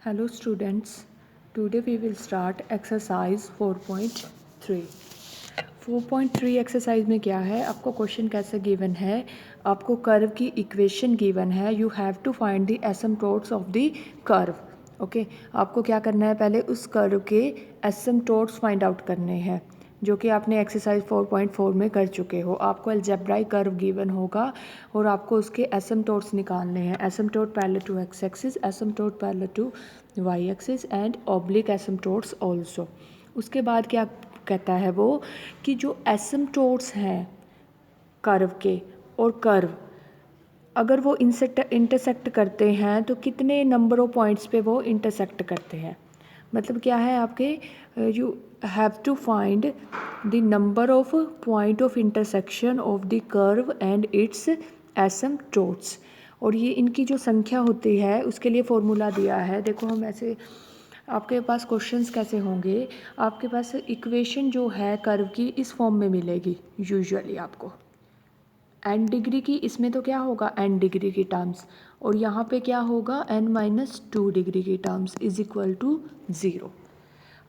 Hello students, today we will start exercise 4.3. 4.3 exercise में क्या है, आपको क्वेश्चन कैसे गिवन है, आपको कर्व की इक्वेशन गिवन है, you have to find the asymptotes of the curve. Okay, आपको क्या करना है, पहले उस कर्व के एसिम्पटोट्स फाइंड आउट करने हैं जो कि आपने एक्सरसाइज 4.4 में कर चुके हो। आपको अलजेब्राइक कर्व गिवन होगा और आपको उसके एसिम्पटोट्स निकालने हैं। Asymptote parallel to x axis, asymptote parallel to y axis and oblique asymptotes also. उसके बाद क्या कहता है वो कि जो एसिम्पटोट्स हैं कर्व के और कर्व अगर वो इंटरसेक्ट करते हैं तो कितने नंबर ऑफ पॉइंट्स पे वो इंटरसेक्ट करते हैं। मतलब क्या है आपके, you have to find the number of point of intersection of the curve and its asymptotes. और ये इनकी जो संख्या होती है उसके लिए फॉर्मूला दिया है। देखो हम ऐसे, आपके पास क्वेश्चंस कैसे होंगे, आपके पास इक्वेशन जो है कर्व की इस फॉर्म में मिलेगी यूजुअली आपको। एन डिग्री की इसमें तो क्या होगा, एन डिग्री की टर्म्स, और यहाँ पे क्या होगा, n-2 डिग्री की टर्म्स इज इक्वल टू 0।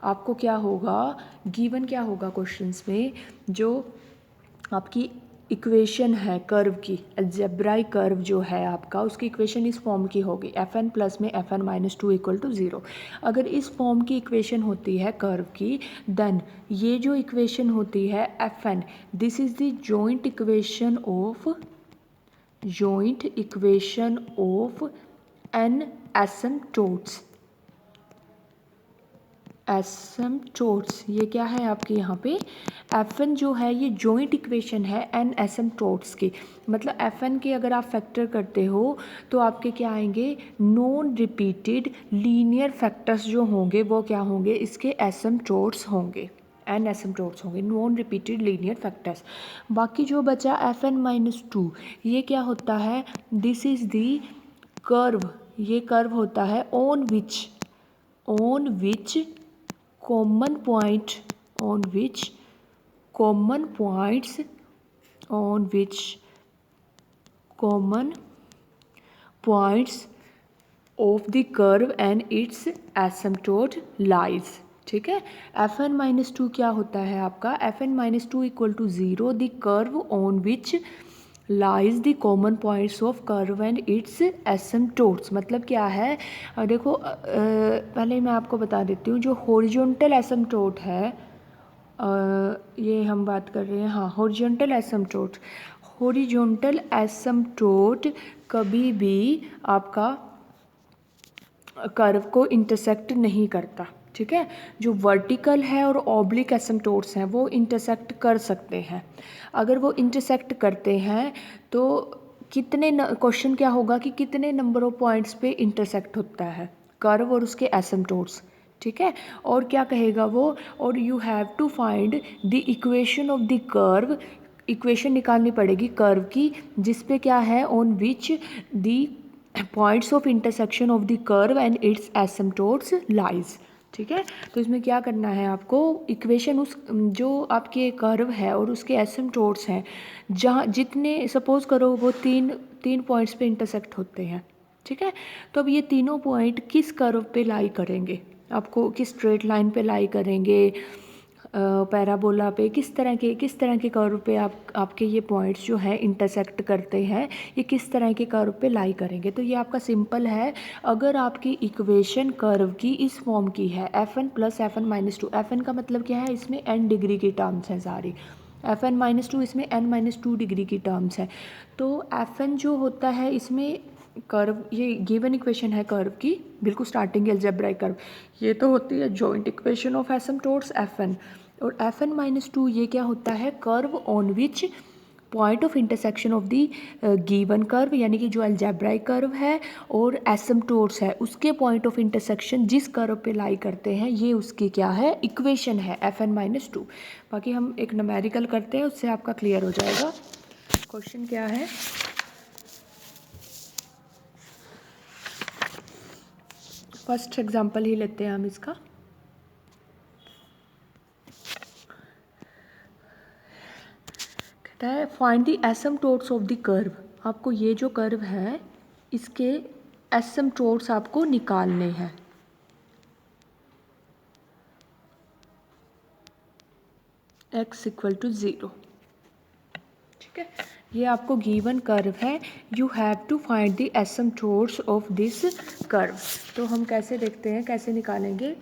आपको क्या होगा, गिवन क्या होगा क्वेश्चंस में, जो आपकी इक्वेशन है कर्व की, अलजेब्राइक कर्व जो है आपका, उसकी इक्वेशन इस फॉर्म की होगी, fn प्लस में fn-2 इक्वल टू 0। अगर इस फॉर्म की इक्वेशन होती है कर्व की, देन ये जो इक्वेशन होती है fn, this is the joint equation of n एसिम्पटोट्स। ये क्या है आपके यहाँ पे, fn जो है ये जॉइंट इक्वेशन है n एसिम्पटोट्स की। मतलब fn के अगर आप फैक्टर करते हो तो आपके क्या आएंगे, नॉन रिपीटेड लीनियर फैक्टर्स जो होंगे वो क्या होंगे, इसके एसिम्पटोट्स होंगे, n एसिम्पटोट्स होंगे, नॉन रिपीटेड लीनियर फैक्टर्स। बाकी जो बचा fn-2, ये क्या होता है, दिस इज दी कर्व, ये कर्व होता है on which common points of the curve and its asymptote lies। ठीक है, fn-2 क्या होता है आपका, fn-2 equal to 0 the curve on which lies the common points of curve and its asymptotes. मतलब क्या है, देखो पहले मैं आपको बता देती हूँ, जो हॉरिजॉन्टल एसिम्पटोट है, ये हम बात कर रहे हैं, हाँ हॉरिजॉन्टल एसिम्पटोट कभी भी आपका कर्व को इंटरसेक्ट नहीं करता। ठीक है, जो वर्टिकल है और ऑब्लिक एसिम्पटोट्स हैं वो इंटरसेक्ट कर सकते हैं। अगर वो इंटरसेक्ट करते हैं तो कितने, क्वेश्चन क्या होगा कि कितने नंबर ऑफ पॉइंट्स पे इंटरसेक्ट होता है कर्व और उसके एसिम्पटोट्स। ठीक है, और क्या कहेगा वो, और you have to find the equation of the curve, equation निकालनी पड़ेगी कर्व की, जिस पे क्या है, on which the points of intersection of the curve and its asymptotes lies. ठीक है, तो इसमें क्या करना है आपको, इक्वेशन उस जो आपके कर्व है और उसके एसिम्पटोट्स हैं, जहाँ जितने सपोज करो वो तीन पॉइंट्स पे इंटरसेक्ट होते हैं। ठीक है, तो अब ये तीनों पॉइंट किस कर्व पे लाई करेंगे, आपको किस स्ट्रेट लाइन पे लाई करेंगे, पैराबोला पे, किस तरह के कर्व पे आपके ये पॉइंट्स जो हैं इंटरसेक्ट करते हैं, ये किस तरह के कर्व पे लाई करेंगे। तो ये आपका सिंपल है, अगर आपकी इक्वेशन कर्व की इस फॉर्म की है, fn प्लस fn-2, fn का मतलब क्या है, इसमें n डिग्री की टर्म्स हैं सारी, fn-2 इसमें n-2 डिग्री की टर्म्स है। तो fn जो होता है इसमें कर्व, ये गिवन इक्वेशन है कर्व की, बिल्कुल स्टार्टिंग अलजेब्राइक कर्व, ये तो होती है जॉइंट इक्वेशन ऑफ एसिम्पटोट्स fn, और fn-2 ये क्या होता है, curve on which point of intersection of the given curve, यानी कि जो अलजेब्राइक कर्व है और एसिम्पटोट्स है उसके पॉइंट ऑफ इंटरसेक्शन जिस कर्व पे लाई करते हैं, ये उसकी क्या है, इक्वेशन है fn-2। बाकी हम एक न्यूमेरिकल करते हैं, उससे आपका क्लियर हो जाएगा। क्वेश्चन क्या है, फर्स्ट एग्जांपल ही लेते हैं हम इसका। कहता है find the asymptotes of the curve. आपको ये जो कर्व है इसके एसिम्पटोट्स आपको निकालने हैं। x equal to 0। ठीक है, ये आपको गिवन कर्व है, you have to find the asymptotes of this curve. तो हम कैसे देखते हैं, कैसे निकालेंगे।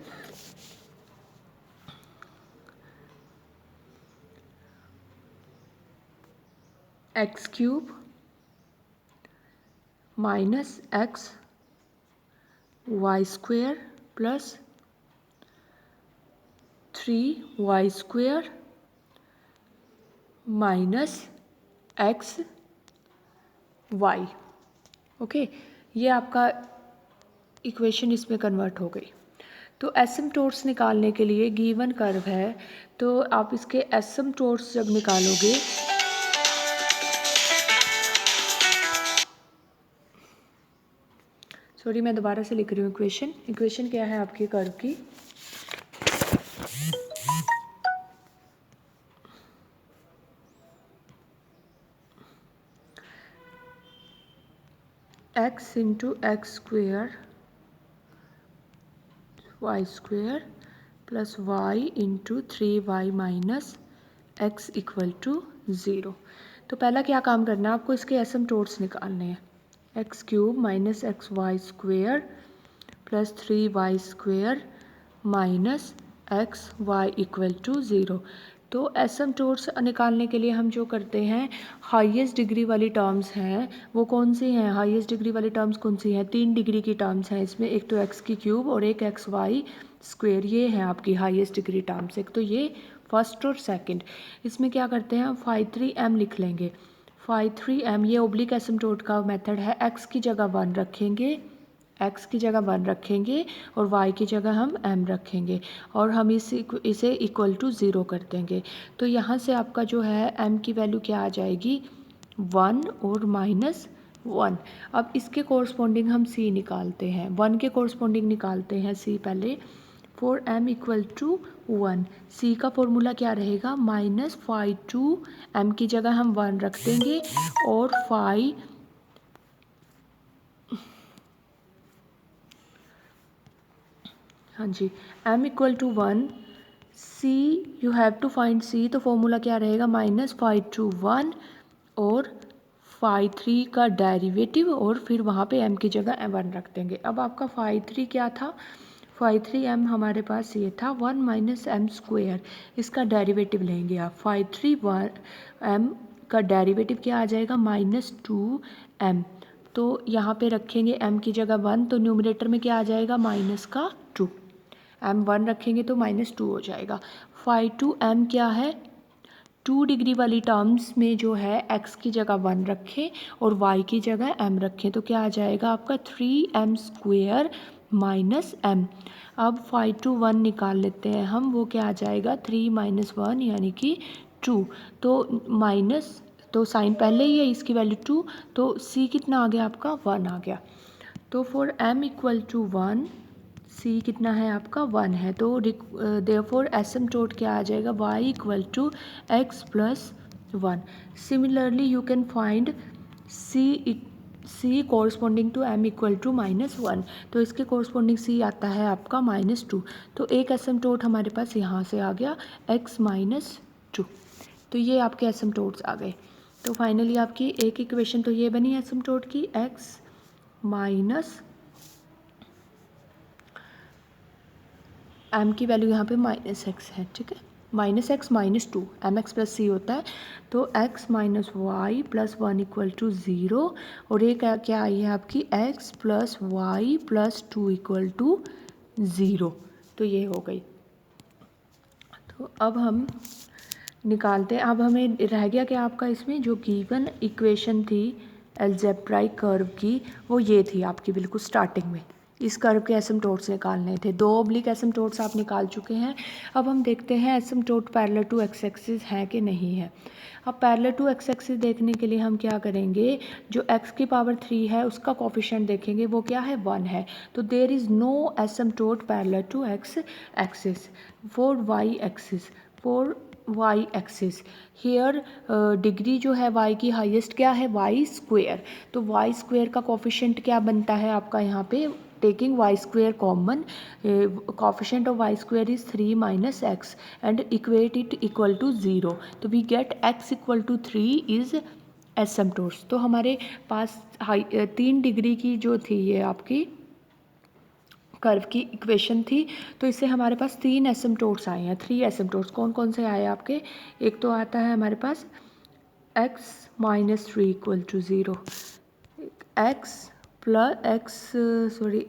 X cube minus x y square plus 3y square minus x y. Okay, ये आपका इक्वेशन इसमें कन्वर्ट हो गई। तो एसिम्पटोट्स निकालने के लिए गिवन कर्व है, तो आप इसके एसिम्पटोट्स जब निकालोगे, सॉरी मैं दोबारा से लिख रही हूँ इक्वेशन क्या है आपकी कर्व की। x into x square y square plus y into 3y minus x equal to 0। तो पहला क्या काम करना है आपको, इसके एसिम्पटोट्स निकालने हैं। X cube minus x y square plus 3y square minus x y equal to 0। तो एसिम्पटोट्स निकालने के लिए हम जो करते हैं, हाईएस्ट डिग्री वाली टर्म्स हैं वो कौन सी हैं, हाईएस्ट डिग्री वाली टर्म्स कौन सी हैं, 3 डिग्री की टर्म्स हैं इसमें, एक तो एक्स की क्यूब और एक एक्स वाई स्क्वेयर, ये है आपकी हाईएस्ट डिग्री टर्म्स। एक तो ये फर्स्ट और सेकंड। इसमें क्या करते हैं, हम फाई 3m लिख लेंगे। फाई 3m ये ओब्लिक एसिम्पटोट का मेथड है, एक्स की जगह 1 रखेंगे, x की जगह 1 रखेंगे और y की जगह हम m रखेंगे और हम इसे इक्वल टू 0 कर देंगे। तो यहाँ से आपका जो है m की वैल्यू क्या आ जाएगी, 1 और माइनस 1। अब इसके कोरस्पॉन्डिंग हम c निकालते हैं, 1 के कोरस्पॉन्डिंग निकालते हैं c पहले। For m equal to 1, c का फॉर्मूला क्या रहेगा, माइनस फाई 2, m की जगह हम 1 रख देंगे और फाई, हाँ जी, m equal to 1, c you have to find c, तो फॉर्मूला क्या रहेगा, माइनस फाई 2 1 और फाई 3 का डेरिवेटिव और फिर वहाँ पे m की जगह 1 रख देंगे। अब आपका फाई 3 क्या था, फाई 3m हमारे पास ये था 1 माइनस एम स्क्वेयर, इसका डेरिवेटिव लेंगे आप, फाई 3m का डेरिवेटिव क्या आ जाएगा, माइनस 2m। तो यहाँ पे रखेंगे m की जगह 1, तो न्यूमरेटर में क्या आ जाएगा, माइनस का 2, m 1 रखेंगे तो माइनस 2 हो जाएगा। फाई 2m क्या है, 2 डिग्री वाली टर्म्स में जो है x की जगह 1 रखें और y की जगह m रखें, तो क्या आ जाएगा आपका 3m स्क्वेयर माइनस m। अब फाई 2 1 निकाल लेते हैं हम, वो क्या आ जाएगा, 3 माइनस 1 यानी कि 2। तो माइनस, तो साइन पहले ही है, इसकी वैल्यू 2, तो c कितना आ गया आपका, 1 आ गया। तो for m equal to 1, c कितना है आपका, 1 है, तो देयरफॉर एसिम्पटोट क्या आ जाएगा, y equal to x plus 1। Similarly you can find c corresponding to m equal to minus 1, तो इसके कॉरस्पॉन्डिंग c आता है आपका माइनस 2। तो एक एसिम्पटोट हमारे पास यहाँ से आ गया x माइनस 2। तो ये आपके एसिम्पटोट्स आ गए। तो फाइनली आपकी एक इक्वेशन तो ये बनी एसिम्पटोट की, x माइनस m की वैल्यू यहाँ पे माइनस एक्स है, ठीक है, minus x minus 2, m x plus c होता है, तो x minus y plus 1 equal to 0, और ये क्या आई है आपकी, x plus y plus 2 equal to 0। तो ये हो गई। तो अब हम निकालते हैं, अब हमें रह गया क्या आपका, इसमें जो गिवन इक्वेशन थी अलजेब्राइक कर्व की, वो ये थी आपकी बिल्कुल स्टार्टिंग में। इस कर्व के एसिम्पटोट्स निकालने थे, 2 ऑब्लिक एसिम्पटोट्स आप निकाल चुके हैं। अब हम देखते हैं asymptote parallel to x axis है कि नहीं है। अब पैरेलल टू एक्स एक्सिस देखने के लिए हम क्या करेंगे, जो x की पावर 3 है उसका कोफिशिएंट देखेंगे, वो क्या है, 1 है। तो there is no asymptote parallel to x axis. For y axis, for y axis here degree जो है y की हाईएस्ट क्या है, वाई स्क्वेयर। तो वाई स्क्वेयर का कोफिशिएंट क्या बनता है आपका यहाँ पे, taking y square common, coefficient of y square is 3 minus x and equate it equal to 0, तो we get x equal to 3 is एसिम्पटोट्स। तो हमारे पास 3 डिग्री की जो थी ये आपकी कर्व की इक्वेशन थी, तो इससे हमारे पास 3 एसिम्पटोट्स आए हैं, 3 एसिम्पटोट्स। कौन कौन से आए आपके? एक तो आता है हमारे पास x minus 3 equal to 0,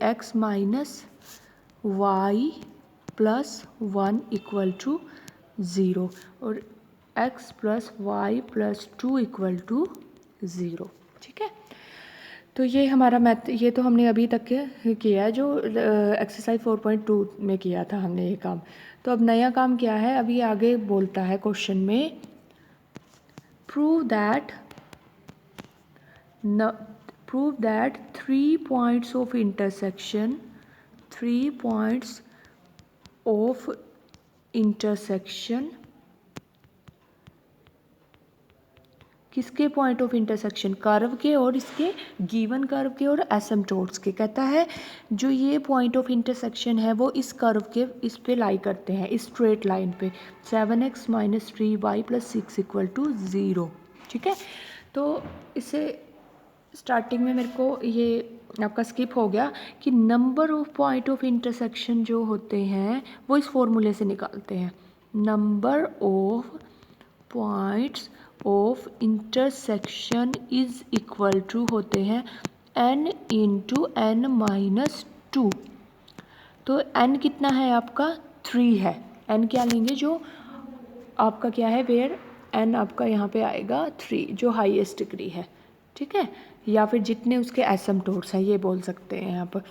x minus y plus 1 equal to 0 और x plus y plus 2 equal to 0। ठीक है, तो ये हमारा मैथ, ये तो हमने अभी तक किया है, जो एक्सरसाइज 4.2 में किया था हमने ये काम। तो अब नया काम क्या है, अभी आगे बोलता है क्वेश्चन में, prove that 3 points of intersection किसके पॉइंट ऑफ इंटरसेक्शन? कर्व के और इसके गिवन कर्व के और एसिम्पटोट्स के। कहता है जो ये पॉइंट ऑफ इंटरसेक्शन है वो इस कर्व के इस पे लाई करते हैं, इस स्ट्रेट लाइन पे, 7x minus 3y plus 6 equal to 0। ठीक है, तो इससे स्टार्टिंग में मेरे को ये आपका स्किप हो गया कि number of point of intersection जो होते हैं वो इस फॉर्मूले से निकालते हैं। Number of points of intersection is equal to होते हैं n इंटू n माइनस 2। तो n कितना है आपका? 3 है। n क्या लेंगे? जो आपका क्या है, वेयर n आपका यहाँ पे आएगा 3, जो हाईएस्ट डिग्री है। ठीक है, या फिर जितने उसके एसिम्पटोट्स हैं ये बोल सकते हैं यहाँ पर।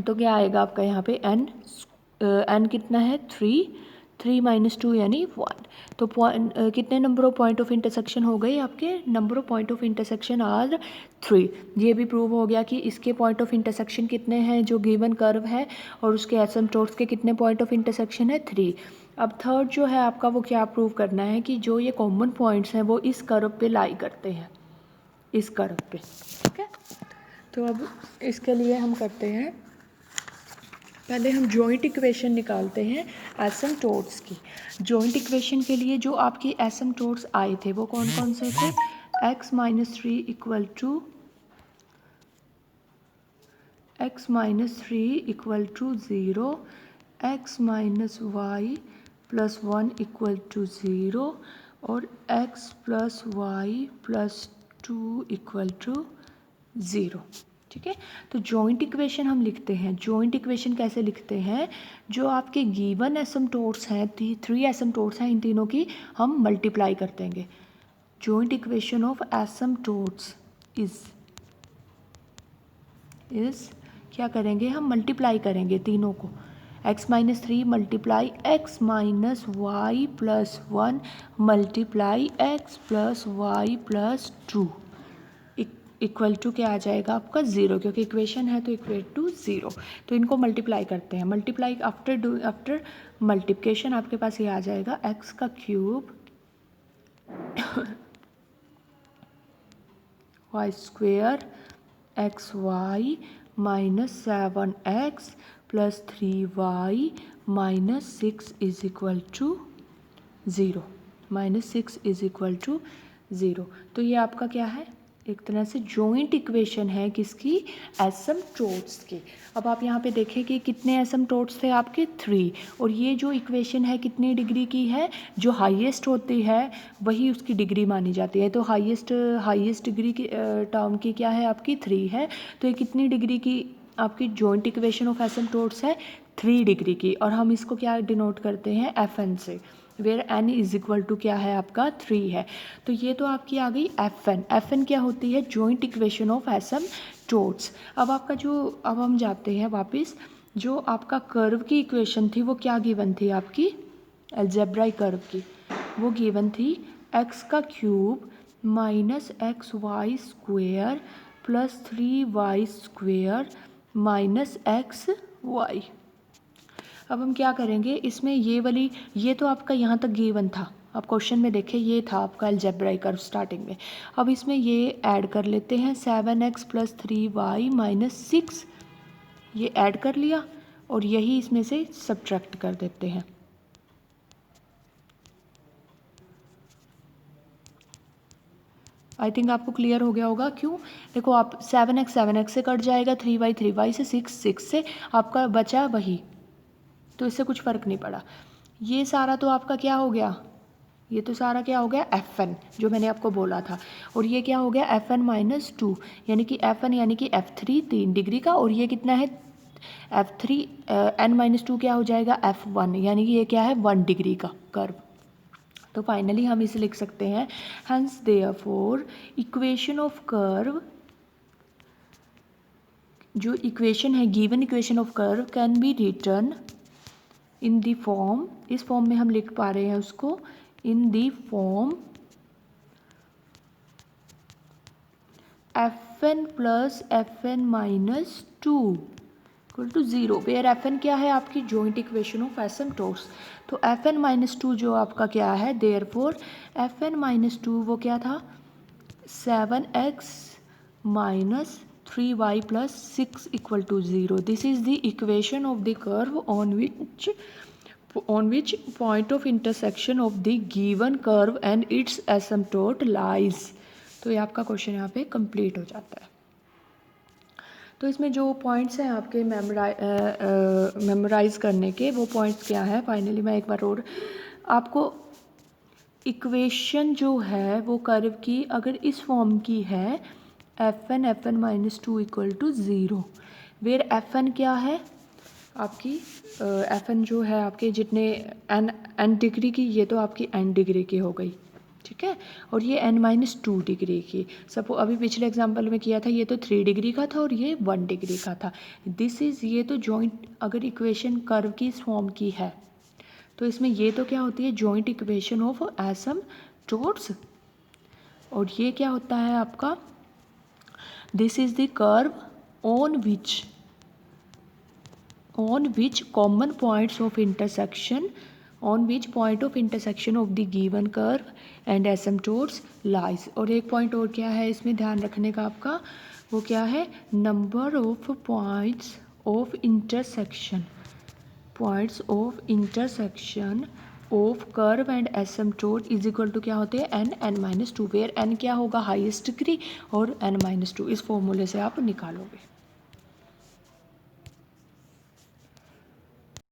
तो क्या आएगा आपका यहाँ पे n कितना है? 3 माइनस 2 यानी 1। तो कितने number of point of intersection हो गए आपके? Number of point of intersection are 3। ये भी प्रूव हो गया कि इसके पॉइंट ऑफ इंटरसेक्शन कितने हैं जो गिवन कर्व है, और उसके एसिम्पटोट्स के कितने पॉइंट ऑफ इंटरसेक्शन है? 3। अब थर्ड जो है आपका वो क्या प्रूव करना है कि जो ये कॉमन पॉइंट्स हैं वो इस कर्व पे लाई करते हैं, इस कर्व पे। ठीक है, तो अब इसके लिए हम करते हैं, पहले हम जॉइंट इक्वेशन निकालते हैं एसिम्पटोट्स की। जॉइंट इक्वेशन के लिए जो आपकी एसिम्पटोट्स आए थे वो कौन कौन से थे? x minus 3 equal to 0, x minus y plus 1 equal to 0 और x plus y plus 2 equal to 0। ठीक है, तो जॉइंट इक्वेशन हम लिखते हैं। जॉइंट इक्वेशन कैसे लिखते हैं? जो आपके गिवन एसिम्पटोट्स हैं, 3 एसिम्पटोट्स हैं, इन तीनों की हम मल्टीप्लाई कर देंगे। Joint equation of asymptotes is क्या करेंगे? हम मल्टीप्लाई करेंगे तीनों को। x minus 3 multiply x minus y plus 1 multiply x plus y plus 2 equal to क्या आ जाएगा आपका? 0, क्योंकि इक्वेशन है तो इक्वल टू 0। तो इनको मल्टीप्लाई करते हैं। मल्टीप्लाई आफ्टर मल्टीप्लिकेशन आपके पास ये आ जाएगा x का cube y square x y minus 7x plus 3y minus 6 is equal to 0, -6 is equal to 0। तो ये आपका क्या है? एक तरह से जॉइंट इक्वेशन है किसकी? एसिम्पटोट्स की। अब आप यहाँ पे देखें कि कितने एसिम्पटोट्स थे आपके? 3। और ये जो इक्वेशन है कितनी डिग्री की है? जो हाईएस्ट होती है वही उसकी डिग्री मानी जाती है। तो हाईएस्ट डिग्री की टर्म की क्या है आपकी? 3 है। तो ये कितनी डिग्री की आपकी जॉइंट इक्वेशन ऑफ एसिम्पटोट्स है? 3 डिग्री की। और हम इसको क्या डिनोट करते हैं? FN से, where n is equal to क्या है आपका? 3 है। तो ये तो आपकी आ गई FN क्या होती है? Joint equation of asymptotes. अब आपका अब हम जाते हैं वापस, जो आपका कर्व की इक्वेशन थी वो क्या गिवन थी आपकी? अलजेब्राइक कर्व की वो गिवन थी x का cube minus XY square plus 3y square minus XY। अब हम क्या करेंगे इसमें? ये तो आपका यहाँ तक गिवन था। आप क्वेश्चन में देखें, ये था आपका अलजेब्राइक कर्व स्टार्टिंग में। अब इसमें ये ऐड कर लेते हैं 7x प्लस 3y माइनस 6 ये ऐड कर लिया और यही इसमें से सब्ट्रैक्ट कर देते हैं। आई थिंक आपको क्लियर हो गया होगा। क्यों? देखो आप 7x से कट जाएगा, 3y से, 6 से, आपका बचा वही, तो इससे कुछ फ़र्क नहीं पड़ा। ये सारा तो आपका क्या हो गया, ये तो सारा क्या हो गया Fn, जो मैंने आपको बोला था। और ये क्या हो गया Fn-2, यानी कि Fn यानी कि F3 3 डिग्री का, और ये कितना है F3 n-2 क्या हो जाएगा F1, यानी कि ये क्या है 1 डिग्री का कर्व। तो फाइनली हम इसे लिख सकते हैं, hence therefore equation of curve, जो इक्वेशन है given equation of curve can be written in the form, इस फॉर्म में हम लिख पा रहे हैं उसको, in the form Fn plus Fn-2 equal to 0, where Fn क्या है आपकी जॉइंट इक्वेशन ऑफ एसिम्प्टोट्स। तो Fn-2 जो आपका क्या है, देयरफॉर Fn-2 वो क्या था 7x minus 3y plus 6 equal to 0. This is the equation of the curve on which point of intersection of the given curve and its asymptote lies. तो ये आपका क्वेश्चन यहाँ पे कंप्लीट हो जाता है। तो इसमें जो पॉइंट्स हैं आपके मेमोराइज करने के, वो पॉइंट्स क्या है, फाइनली मैं एक बार और आपको इक्वेशन जो है वो कर्व की अगर इस फॉर्म की है, Fn-2 equal to 0, where Fn क्या है आपकी, Fn जो है आपके जितने n डिग्री की, ये तो आपकी n डिग्री की हो गई, ठीक है, और ये n-2 डिग्री की। सपो अभी पिछले एग्जांपल में किया था, ये तो 3 डिग्री का था और ये 1 डिग्री का था। दिस इज़, ये तो जॉइंट अगर इक्वेशन कर्व की इस फॉर्म की है, तो इसमें ये तो क्या होती है जॉइंट इक्वेशन ऑफ एसिम्प्टोट्स, और ये क्या होता है आपका, this is the curve on which common points of intersection, on which point of intersection of the given curve and asymptotes lies. और एक पॉइंट और क्या है इसमें ध्यान रखने का आपका, वो क्या है, number of points of intersection of curve and asymptote is equal to क्या होते हैं n-2, वेयर n क्या होगा हाईएस्ट डिग्री और n-2, इस फॉर्मूले से आप निकालोगे।